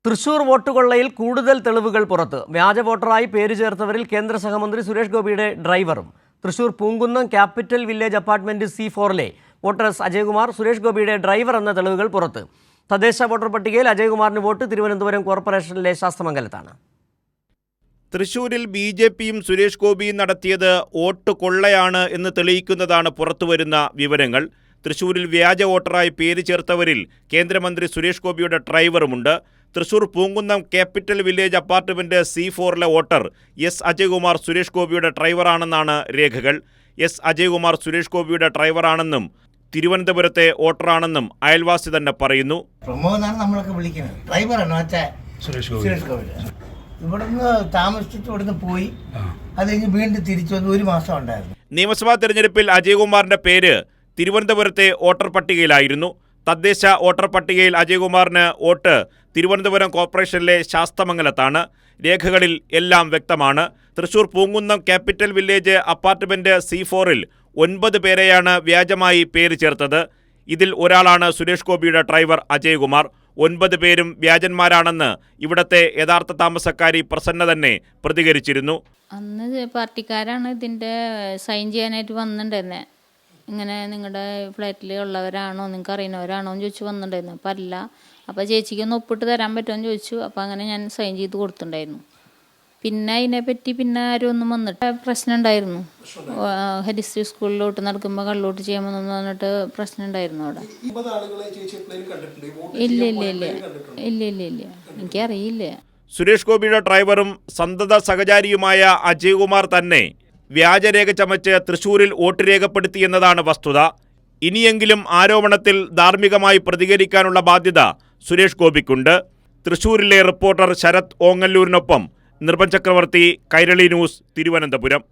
തൃശൂർ വോട്ടുകൊള്ളയിൽ കൂടുതൽ തെളിവുകൾ പുറത്ത്. വ്യാജ വോട്ടറായി പേര് ചേർത്തവരിൽ കേന്ദ്ര സഹമന്ത്രി സുരേഷ് ഗോപിയുടെ ഡ്രൈവറും. Thrissur Poonkunnam capital village apartment C4-ലെ വോട്ടർ എസ് അജയ്കുമാർ സുരേഷ് ഗോപിയുടെ ഡ്രൈവർ എന്ന തെളിവുകൾ പുറത്ത്. തദ്ദേശ വോട്ടർ പട്ടികയിൽ അജയ്കുമാറിന് വോട്ട് തിരുവനന്തപുരം കോർപ്പറേഷനിലെ ശാസ്തമംഗലത്താണ്. തൃശൂരിൽ BJPയും സുരേഷ് ഗോപിയും നടത്തിയത് വോട്ട് കൊള്ളയാണ് എന്ന് തെളിയിക്കുന്നതാണ് പുറത്തുവരുന്ന വിവരങ്ങൾ. തൃശൂരിൽ വ്യാജ വോട്ടറായി പേര് ചേർത്തവരിൽ കേന്ദ്രമന്ത്രി സുരേഷ് ഗോപിയുടെ ഡ്രൈവറുമുണ്ട്. Thrissur Poonkunnam capital village apartment C4-ലെ വോട്ടർ എസ് അജയ്കുമാർ സുരേഷ് ഗോപിയുടെ ഡ്രൈവറാണെന്നാണ് രേഖകൾ. എസ് അജയ്കുമാർ സുരേഷ് ഗോപിയുടെ ഡ്രൈവറാണെന്നും തിരുവനന്തപുരത്തെ വോട്ടറാണെന്നും അയൽവാസി തന്നെ പറയുന്നു. പ്രമോദാണ് നമ്മളൊക്കെ വിളിക്കുന്നത്. ഡ്രൈവറാണ് സുരേഷ് ഗോപി. ഇവിടുന്ന് താമസിച്ചിട്ട് ഇവിടുന്ന് പോയി അത് കഴിഞ്ഞ് വീണ്ടും തിരിച്ചു വന്ന് 1 മാസം ഉണ്ടായിരുന്നു. നിയമസഭാ തെരഞ്ഞെടുപ്പിൽ അജയ്കുമാറിന്റെ പേര് തിരുവനന്തപുരത്തെ വോട്ടർ പട്ടികയിലായിരുന്നു. തദ്ദേശ വോട്ടർ പട്ടികയിൽ അജയ്കുമാറിന് വോട്ട് തിരുവനന്തപുരം കോർപ്പറേഷനിലെ ശാസ്തമംഗലത്താണ്. രേഖകളിൽ എല്ലാം വ്യക്തമാണ്. Thrissur Poonkunnam capital village apartment C4-ൽ 9 പേരെയാണ് വ്യാജമായി പേര് ചേർത്തത്. ഇതിൽ ഒരാളാണ് സുരേഷ് ഗോപിയുടെ ഡ്രൈവർ അജയ്കുമാർ. 9 പേരും വ്യാജന്മാരാണെന്ന് ഇവിടത്തെ യഥാർത്ഥ താമസക്കാരി പ്രസന്ന തന്നെ പ്രതികരിച്ചിരുന്നു. അന്ന് പാർട്ടിക്കാരാണ് ഇതിൻ്റെ സൈൻ ചെയ്യാനായിട്ട് വന്നിട്ടുണ്ടായിരുന്നത്. ഇങ്ങനെ നിങ്ങളുടെ ഫ്ലാറ്റിൽ ഉള്ളവരാണോ, നിങ്ങൾക്ക് അറിയുന്നവരാണോ എന്ന് ചോദിച്ചു വന്നിട്ടുണ്ടായിരുന്നു. അപ്പം അല്ല, അപ്പോൾ ചേച്ചിക്കൊന്ന് ഒപ്പിട്ട് തരാൻ പറ്റുമെന്ന് ചോദിച്ചു. അപ്പോൾ അങ്ങനെ ഞാൻ സൈൻ ചെയ്ത് കൊടുത്തിട്ടുണ്ടായിരുന്നു. പിന്നെ അതിനെപ്പറ്റി പിന്നെ ആരും ഒന്നും വന്നിട്ട് പ്രശ്നം ഉണ്ടായിരുന്നു. ഹരിശ്രീ സ്കൂളിലോട്ട് നടക്കുമ്പോൾ കള്ളോട്ട് ചെയ്യാമെന്ന് പറഞ്ഞിട്ട് പ്രശ്നം ഉണ്ടായിരുന്നു അവിടെ. ഇല്ല എനിക്കറിയില്ല. സുരേഷ് ഗോപിയുടെ ഡ്രൈവറും സന്തത സഹചാരിയുമായ അജയ്കുമാർ തന്നെ വ്യാജരേഖ ചമച്ച് തൃശൂരിൽ വോട്ട് രേഖപ്പെടുത്തിയെന്നതാണ് വസ്തുത. ഇനിയെങ്കിലും ആരോപണത്തിൽ ധാർമ്മികമായി പ്രതികരിക്കാനുള്ള ബാധ്യത സുരേഷ് ഗോപിക്കുണ്ട്. തൃശൂരിലെ റിപ്പോർട്ടർ ശരത് ഓങ്ങല്ലൂരിനൊപ്പം നിർഭൻ ചക്രവർത്തി, കൈരളി ന്യൂസ്, തിരുവനന്തപുരം.